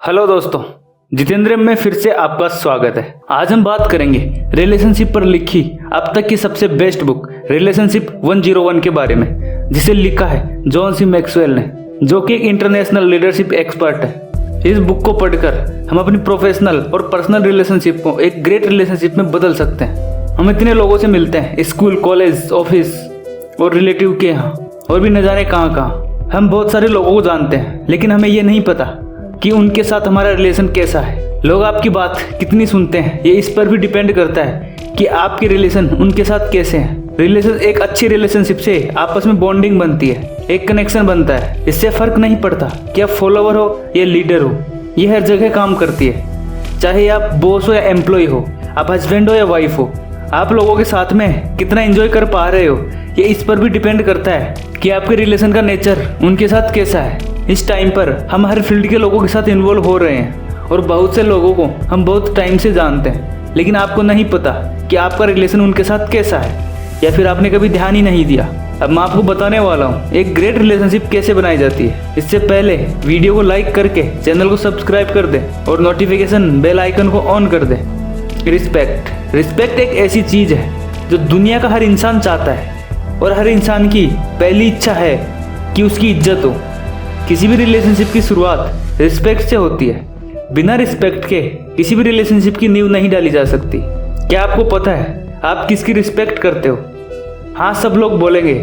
Hello दोस्तों, जितेंद्र में फिर से आपका स्वागत है। आज हम बात करेंगे रिलेशनशिप पर लिखी अब तक की सबसे बेस्ट बुक रिलेशनशिप 101 के बारे में, जिसे लिखा है जॉन सी मैक्सवेल ने, जो कि एक इंटरनेशनल लीडरशिप एक्सपर्ट है। इस बुक को पढ़कर हम अपनी प्रोफेशनल और पर्सनल रिलेशनशिप को एक ग्रेट रिलेशनशिप में बदल सकते हैं। हम इतने लोगों से मिलते हैं, स्कूल, कॉलेज, ऑफिस और रिलेटिव के यहाँ, और भी न जाने कहाँ कहाँ। हम बहुत सारे लोगों को जानते हैं, लेकिन हमें ये नहीं पता कि उनके साथ हमारा रिलेशन कैसा है। लोग आपकी बात कितनी सुनते हैं, ये इस पर भी डिपेंड करता है कि आपके रिलेशन उनके साथ कैसे हैं। एक अच्छी रिलेशनशिप से आपस में बॉन्डिंग बनती है, एक कनेक्शन बनता है। इससे फर्क नहीं पड़ता कि आप फॉलोवर हो या लीडर हो, ये हर जगह काम करती है। चाहे आप बॉस हो या एम्प्लॉय हो, आप हस्बैंड हो या वाइफ हो, आप लोगों के साथ में कितना एंजॉय कर पा रहे हो, ये इस पर भी डिपेंड करता है कि आपके रिलेशन का नेचर उनके साथ कैसा है। इस टाइम पर हम हर फील्ड के लोगों के साथ इन्वॉल्व हो रहे हैं और बहुत से लोगों को हम बहुत टाइम से जानते हैं, लेकिन आपको नहीं पता कि आपका रिलेशन उनके साथ कैसा है, या फिर आपने कभी ध्यान ही नहीं दिया। अब मैं आपको बताने वाला हूँ एक ग्रेट रिलेशनशिप कैसे बनाई जाती है। इससे पहले वीडियो को लाइक करके चैनल को सब्सक्राइब कर दें और नोटिफिकेशन बेल आइकन को ऑन कर दें। रिस्पेक्ट एक ऐसी चीज़ है जो दुनिया का हर इंसान चाहता है, और हर इंसान की पहली इच्छा है कि उसकी इज्जत हो। किसी भी रिलेशनशिप की शुरुआत रिस्पेक्ट से होती है। बिना रिस्पेक्ट के किसी भी रिलेशनशिप की नींव नहीं डाली जा सकती। क्या आपको पता है आप किसकी रिस्पेक्ट करते हो? हाँ, सब लोग बोलेंगे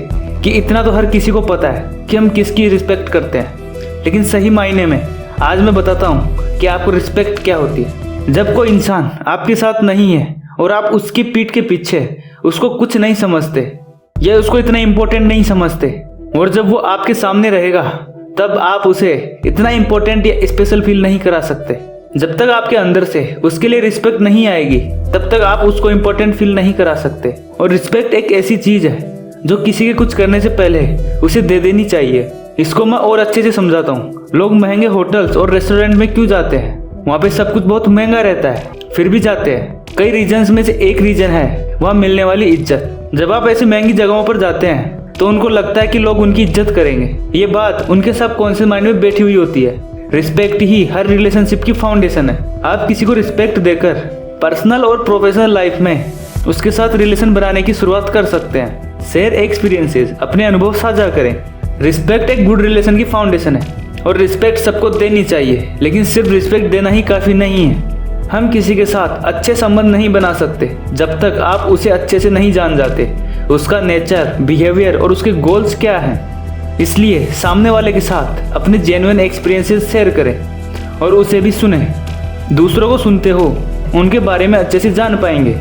कि इतना तो हर किसी को पता है कि हम किसकी रिस्पेक्ट करते हैं, लेकिन सही मायने में आज मैं बताता हूँ कि आपको रिस्पेक्ट क्या होती है। जब कोई इंसान आपके साथ नहीं है और आप उसकी पीठ के पीछे उसको कुछ नहीं समझते या उसको इतना इम्पोर्टेंट नहीं समझते, और जब वो आपके सामने रहेगा तब आप उसे इतना इम्पोर्टेंट या स्पेशल फील नहीं करा सकते। जब तक आपके अंदर से उसके लिए रिस्पेक्ट नहीं आएगी, तब तक आप उसको इम्पोर्टेंट फील नहीं करा सकते। और रिस्पेक्ट एक ऐसी चीज़ है जो किसी के कुछ करने से पहले उसे दे देनी चाहिए। इसको मैं और अच्छे से समझाता हूँ। लोग महंगे होटल्स और रेस्टोरेंट में क्यों जाते हैं? वहाँ पे सब कुछ बहुत महंगा रहता है, फिर भी जाते हैं। कई रीजन्स में से एक रीजन है वहाँ मिलने वाली इज्जत। जब आप ऐसी महंगी जगहों पर जाते हैं तो उनको लगता है कि लोग उनकी इज्जत करेंगे। ये बात उनके सबकॉन्शियस माइंड में बैठी हुई होती है। रिस्पेक्ट ही हर रिलेशनशिप की फाउंडेशन है। आप किसी को रिस्पेक्ट देकर पर्सनल और प्रोफेशनल लाइफ में उसके साथ रिलेशन बनाने की शुरुआत कर सकते हैं। शेयर एक्सपीरियंसेस, अपने अनुभव साझा करें। रिस्पेक्ट एक गुड रिलेशन की फाउंडेशन है, और रिस्पेक्ट सबको देनी चाहिए, लेकिन सिर्फ रिस्पेक्ट देना ही काफ़ी नहीं है। हम किसी के साथ अच्छे संबंध नहीं बना सकते जब तक आप उसे अच्छे से नहीं जान जाते, उसका नेचर, बिहेवियर और उसके गोल्स क्या हैं। इसलिए सामने वाले के साथ अपने जेन्युइन एक्सपीरियंसेस शेयर करें और उसे भी सुने। दूसरों को सुनते हो, उनके बारे में अच्छे से जान पाएंगे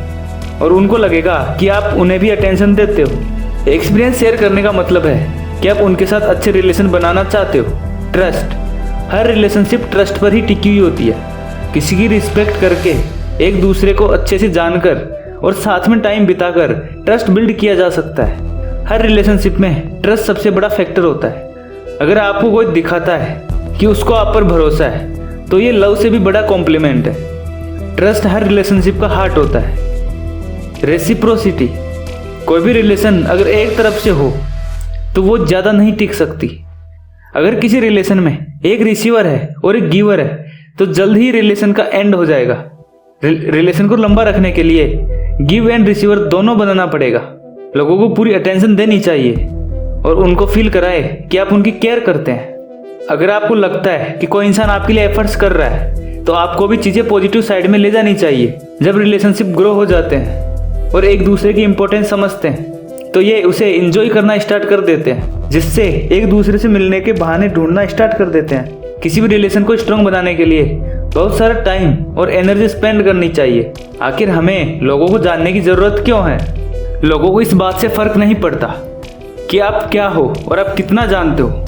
और उनको लगेगा कि आप उन्हें भी अटेंशन देते हो। एक्सपीरियंस शेयर करने का मतलब है कि आप उनके साथ अच्छे रिलेशन बनाना चाहते हो। ट्रस्ट, हर रिलेशनशिप ट्रस्ट पर ही टिकी हुई होती है। किसी की रिस्पेक्ट करके, एक दूसरे को अच्छे से जानकर और साथ में टाइम बिताकर ट्रस्ट बिल्ड किया जा सकता है। हर रिलेशनशिप में ट्रस्ट सबसे बड़ा फैक्टर होता है। अगर आपको कोई दिखाता है कि उसको आप पर भरोसा है, तो ये लव से भी बड़ा कॉम्प्लीमेंट है। ट्रस्ट हर रिलेशनशिप का हार्ट होता है। रेसिप्रोसिटी, कोई भी रिलेशन अगर एक तरफ से हो तो वो ज़्यादा नहीं टिक सकती। अगर किसी रिलेशन में एक रिसीवर है और एक गिवर है, तो जल्द ही रिलेशन का एंड हो जाएगा। रिलेशन को लंबा रखने के लिए गिव एंड रिसीवर दोनों बनाना पड़ेगा। लोगों को पूरी अटेंशन देनी चाहिए और उनको फील कराए कि आप उनकी केयर करते हैं। अगर आपको लगता है कि कोई इंसान आपके लिए एफर्ट्स कर रहा है, तो आपको भी चीज़ें पॉजिटिव साइड में ले जानी चाहिए। जब रिलेशनशिप ग्रो हो जाते हैं और एक दूसरे की इंपॉर्टेंस समझते हैं, तो ये उसे एंजॉय करना स्टार्ट कर देते हैं, जिससे एक दूसरे से मिलने के बहाने ढूंढना स्टार्ट कर देते हैं। किसी भी रिलेशन को स्ट्रॉन्ग बनाने के लिए बहुत सारा टाइम और एनर्जी स्पेंड करनी चाहिए। आखिर हमें लोगों को जानने की ज़रूरत क्यों है? लोगों को इस बात से फ़र्क नहीं पड़ता कि आप क्या हो और आप कितना जानते हो।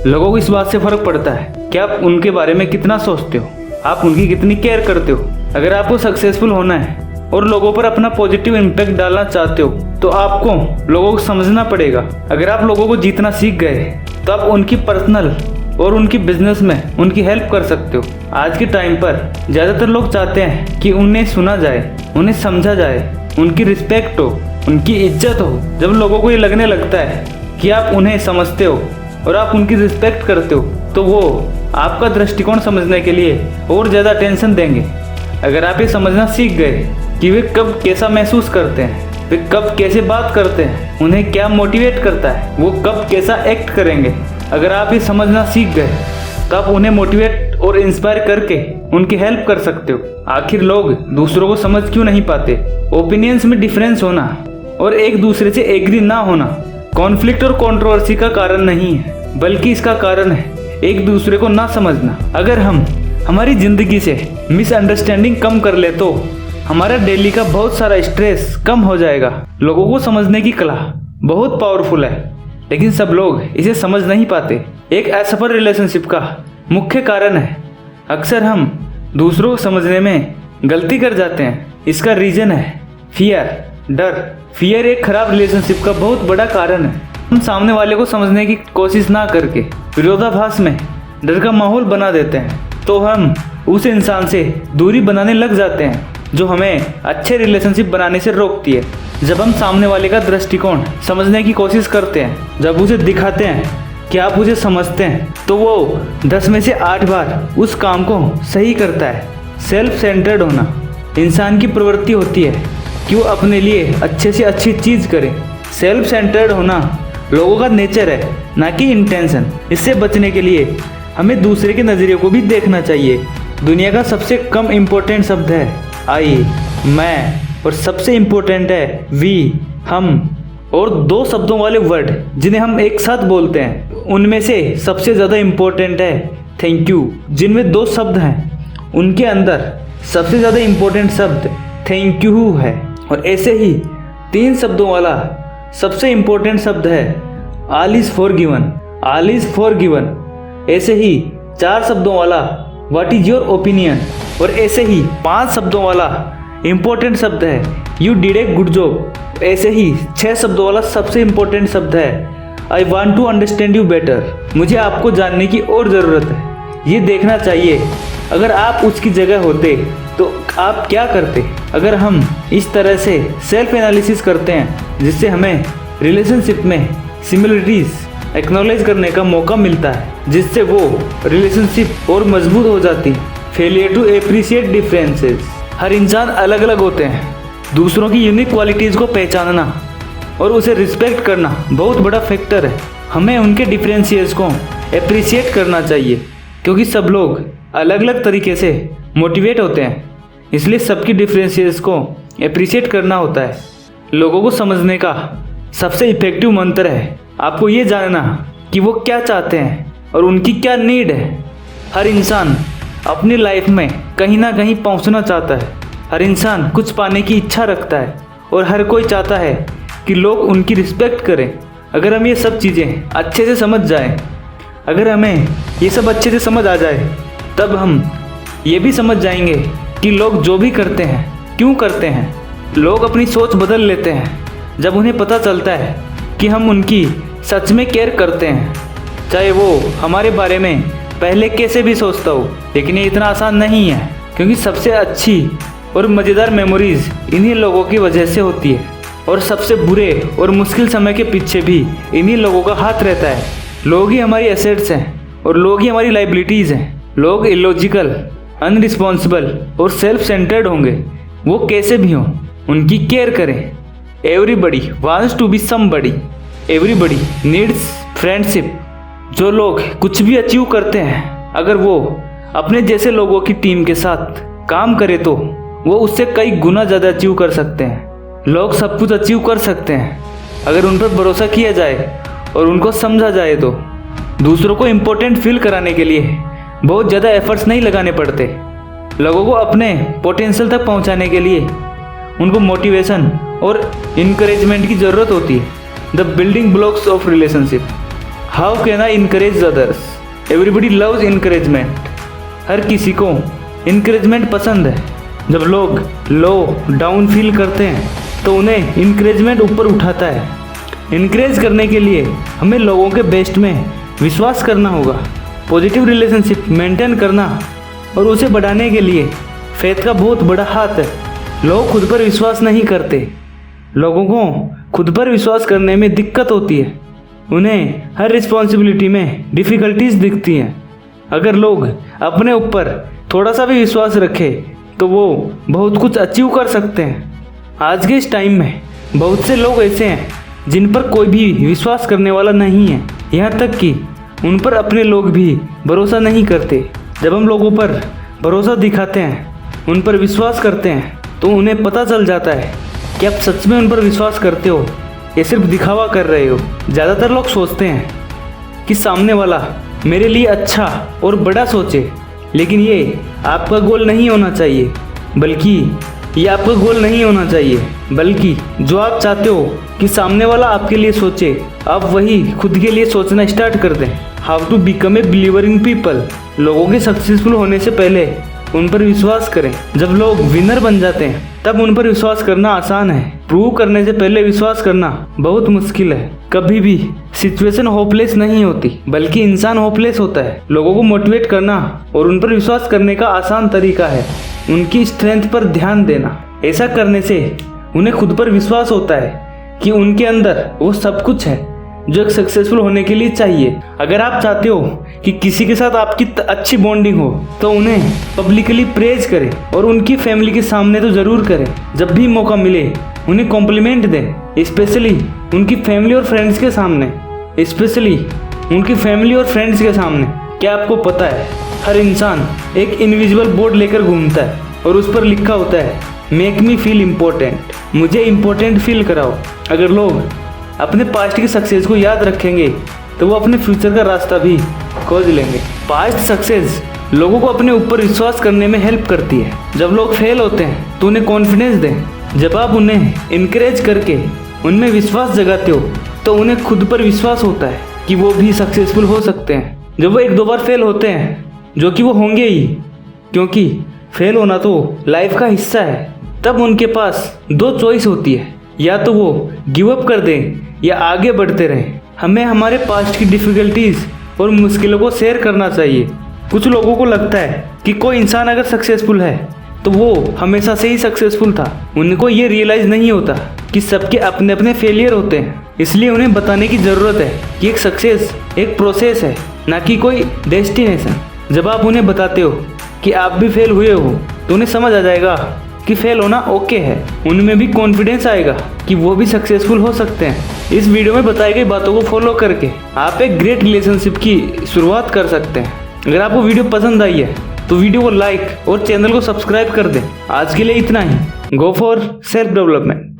लोगों को इस बात से फ़र्क पड़ता है कि आप उनके बारे में कितना सोचते हो, आप उनकी कितनी केयर करते हो। अगर आपको सक्सेसफुल होना है और लोगों पर अपना पॉजिटिव इम्पैक्ट डालना चाहते हो, तो आपको लोगों को समझना पड़ेगा। अगर आप लोगों को जीतना सीख गए, तो आप उनकी पर्सनल और उनकी बिजनेस में उनकी हेल्प कर सकते हो। आज के टाइम पर ज़्यादातर लोग चाहते हैं कि उन्हें सुना जाए, उन्हें समझा जाए, उनकी रिस्पेक्ट हो, उनकी इज्जत हो। जब लोगों को ये लगने लगता है कि आप उन्हें समझते हो और आप उनकी रिस्पेक्ट करते हो, तो वो आपका दृष्टिकोण समझने के लिए और ज़्यादा टेंशन देंगे। अगर आप ये समझना सीख गए कि वे कब कैसा महसूस करते हैं, वे कब कैसे बात करते हैं, उन्हें क्या मोटिवेट करता है, वो कब कैसा एक्ट करेंगे, अगर आप ये समझना सीख गए तो आप उन्हें मोटिवेट और इंस्पायर करके उनकी हेल्प कर सकते हो। आखिर लोग दूसरों को समझ क्यों नहीं पाते? ओपिनियंस में डिफरेंस होना और एक दूसरे से एग्री ना होना कॉन्फ्लिक्ट और कंट्रोवर्सी का कारण नहीं है, बल्कि इसका कारण है एक दूसरे को ना समझना। अगर हम हमारी जिंदगी से मिसअंडरस्टैंडिंग कम कर ले तो हमारा डेली का बहुत सारा स्ट्रेस कम हो जाएगा। लोगों को समझने की कला बहुत पावरफुल है, लेकिन सब लोग इसे समझ नहीं पाते। एक असफल रिलेशनशिप का मुख्य कारण है अक्सर हम दूसरों को समझने में गलती कर जाते हैं। इसका रीजन है फियर, डर। फियर एक खराब रिलेशनशिप का बहुत बड़ा कारण है। हम सामने वाले को समझने की कोशिश ना करके विरोधाभास में डर का माहौल बना देते हैं, तो हम उस इंसान से दूरी बनाने लग जाते हैं जो हमें अच्छे रिलेशनशिप बनाने से रोकती है। जब हम सामने वाले का दृष्टिकोण समझने की कोशिश करते हैं, जब उसे दिखाते हैं कि आप उसे समझते हैं, तो वो 10 में से 8 बार उस काम को सही करता है। सेल्फ सेंटर्ड होना इंसान की प्रवृत्ति होती है कि वो अपने लिए अच्छे से अच्छी चीज़ करे। सेल्फ सेंटर्ड होना लोगों का नेचर है, ना कि इंटेंशन। इससे बचने के लिए हमें दूसरे के नज़रिए को भी देखना चाहिए। दुनिया का सबसे कम इम्पोर्टेंट शब्द है आई, मैं, और सबसे इम्पोर्टेंट है वी, हम। और 2 शब्दों वाले वर्ड जिन्हें हम एक साथ बोलते हैं, उनमें से सबसे ज़्यादा इम्पोर्टेंट है थैंक यू। जिनमें 2 शब्द हैं, उनके अंदर सबसे ज़्यादा इम्पोर्टेंट शब्द थैंक यू है। और ऐसे ही 3 शब्दों वाला सबसे इम्पोर्टेंट शब्द है all is forgiven, all is forgiven. ऐसे ही 4 शब्दों वाला व्हाट इज़ योर ओपिनियन, और ऐसे ही 5 शब्दों वाला इम्पोर्टेंट शब्द है you did a good job. ऐसे ही 6 शब्दों वाला सबसे इम्पोर्टेंट शब्द है I want to understand you better, मुझे आपको जानने की और ज़रूरत है। ये देखना चाहिए अगर आप उसकी जगह होते तो आप क्या करते। अगर हम इस तरह से सेल्फ एनालिसिस करते हैं, जिससे हमें रिलेशनशिप में सिमिलरिटीज़ एक्नॉलेज करने का मौका मिलता है, जिससे वो रिलेशनशिप और मजबूत हो जाती है। Failure to appreciate differences. हर इंसान अलग अलग होते हैं। दूसरों की यूनिक क्वालिटीज़ को पहचानना और उसे रिस्पेक्ट करना बहुत बड़ा फैक्टर है। हमें उनके डिफरेंसेस को एप्रिशिएट करना चाहिए, क्योंकि सब लोग अलग अलग तरीके से मोटिवेट होते हैं, इसलिए सबकी डिफरेंसेस को एप्रिशिएट करना होता है। लोगों को समझने का सबसे इफेक्टिव मंत्र है आपको ये जानना कि वो क्या चाहते हैं और उनकी क्या नीड है। हर इंसान अपनी लाइफ में कहीं ना कहीं पहुंचना चाहता है। हर इंसान कुछ पाने की इच्छा रखता है और हर कोई चाहता है कि लोग उनकी रिस्पेक्ट करें। अगर हम ये सब चीज़ें अच्छे से समझ जाएं, अगर हमें ये सब अच्छे से समझ आ जाए, तब हम ये भी समझ जाएंगे कि लोग जो भी करते हैं क्यों करते हैं। लोग अपनी सोच बदल लेते हैं जब उन्हें पता चलता है कि हम उनकी सच में केयर करते हैं, चाहे वो हमारे बारे में पहले कैसे भी सोचता हो। लेकिन ये इतना आसान नहीं है, क्योंकि सबसे अच्छी और मज़ेदार मेमोरीज इन्हीं लोगों की वजह से होती है, और सबसे बुरे और मुश्किल समय के पीछे भी इन्हीं लोगों का हाथ रहता है। लोग ही हमारी एसेट्स हैं और लोग ही हमारी लाइबिलिटीज़ हैं। लोग इलॉजिकल, अनरिस्पॉन्सिबल और सेल्फ सेंटर्ड होंगे, वो कैसे भी हों, उनकी केयर करें। Everybody wants to be somebody, everybody needs friendship. जो लोग कुछ भी अचीव करते हैं, अगर वो अपने जैसे लोगों की टीम के साथ काम करे तो वो उससे कई गुना ज़्यादा अचीव कर सकते हैं। लोग सब कुछ अचीव कर सकते हैं अगर उन पर भरोसा किया जाए और उनको समझा जाए तो। दूसरों को इम्पोर्टेंट फील कराने के लिए बहुत ज़्यादा एफर्ट्स नहीं लगाने पड़ते। लोगों को अपने पोटेंशियल तक पहुंचाने के लिए उनको मोटिवेशन और इनकरेजमेंट की ज़रूरत होती है। The building blocks of relationship. How can I encourage others? Everybody loves encouragement. हर किसी को इनकरेजमेंट पसंद है। जब लोग लो डाउन फील करते हैं तो उन्हें इनकरेजमेंट ऊपर उठाता है। इनकरेज करने के लिए हमें लोगों के बेस्ट में विश्वास करना होगा। पॉजिटिव रिलेशनशिप मेंटेन करना और उसे बढ़ाने के लिए फेथ का बहुत बड़ा हाथ है। लोग खुद पर विश्वास नहीं करते। लोगों को खुद पर विश्वास करने में दिक्कत होती है। उन्हें हर रिस्पॉन्सिबिलिटी में डिफ़िकल्टीज दिखती हैं। अगर लोग अपने ऊपर थोड़ा सा भी विश्वास रखें तो वो बहुत कुछ अचीव कर सकते हैं। आज के इस टाइम में बहुत से लोग ऐसे हैं जिन पर कोई भी विश्वास करने वाला नहीं है, यहाँ तक कि उन पर अपने लोग भी भरोसा नहीं करते। जब हम लोगों पर भरोसा दिखाते हैं, उन पर विश्वास करते हैं, तो उन्हें पता चल जाता है कि आप सच में उन पर विश्वास करते हो या सिर्फ दिखावा कर रहे हो। ज़्यादातर लोग सोचते हैं कि सामने वाला मेरे लिए अच्छा और बड़ा सोचे, लेकिन ये आपका गोल नहीं होना चाहिए, बल्कि जो आप चाहते हो कि सामने वाला आपके लिए सोचे, आप वही खुद के लिए सोचना स्टार्ट कर दें। How to become a believer in people. लोगों के सक्सेसफुल होने से पहले उन पर विश्वास करें। जब लोग विनर बन जाते हैं तब उन पर विश्वास करना आसान है। प्रूव करने से पहले विश्वास करना बहुत मुश्किल है। कभी भी सिचुएशन होपलेस नहीं होती, बल्कि इंसान होपलेस होता है। लोगों को मोटिवेट करना और उन पर विश्वास करने का आसान तरीका है उनकी स्ट्रेंथ पर ध्यान देना। ऐसा करने से उन्हें खुद पर विश्वास होता है कि उनके अंदर वो सब कुछ है जो एक सक्सेसफुल होने के लिए चाहिए। अगर आप चाहते हो कि किसी के साथ आपकी अच्छी बॉन्डिंग हो तो उन्हें पब्लिकली प्रेज करें और उनकी फैमिली के सामने तो ज़रूर करें। जब भी मौका मिले उन्हें कॉम्प्लीमेंट दें, स्पेशली उनकी फैमिली और फ्रेंड्स के सामने। क्या आपको पता है, हर इंसान एक इनविजिबल बोर्ड लेकर घूमता है और उस पर लिखा होता है मेक मी फील इम्पोर्टेंट, मुझे इम्पोर्टेंट फील कराओ। अगर लोग अपने पास्ट की सक्सेस को याद रखेंगे तो वो अपने फ्यूचर का रास्ता भी खोज लेंगे। पास्ट सक्सेस लोगों को अपने ऊपर विश्वास करने में हेल्प करती है। जब लोग फेल होते हैं तो उन्हें कॉन्फिडेंस दें। जब आप उन्हें इनकरेज करके उनमें विश्वास जगाते हो तो उन्हें खुद पर विश्वास होता है कि वो भी सक्सेसफुल हो सकते हैं। जब वो 1-2 बार फेल होते हैं, जो कि वो होंगे ही, क्योंकि फेल होना तो लाइफ का हिस्सा है, तब उनके पास 2 चॉइस होती है, या तो वो गिव अप कर दें या आगे बढ़ते रहें। हमें हमारे पास्ट की डिफ़िकल्टीज़ और मुश्किलों को शेयर करना चाहिए। कुछ लोगों को लगता है कि कोई इंसान अगर सक्सेसफुल है तो वो हमेशा से ही सक्सेसफुल था। उनको ये रियलाइज़ नहीं होता कि सबके अपने अपने फेलियर होते हैं। इसलिए उन्हें बताने की ज़रूरत है कि एक सक्सेस एक प्रोसेस है, ना कि कोई डेस्टिनेशन। जब आप उन्हें बताते हो कि आप भी फेल हुए हो तो उन्हें समझ आ जाएगा कि फेल होना ओके है। उनमें भी कॉन्फिडेंस आएगा कि वो भी सक्सेसफुल हो सकते हैं। इस वीडियो में बताई गई बातों को फॉलो करके आप एक ग्रेट रिलेशनशिप की शुरुआत कर सकते हैं। अगर आपको वीडियो पसंद आई है तो वीडियो को लाइक और चैनल को सब्सक्राइब कर दें। आज के लिए इतना ही। Go for self development.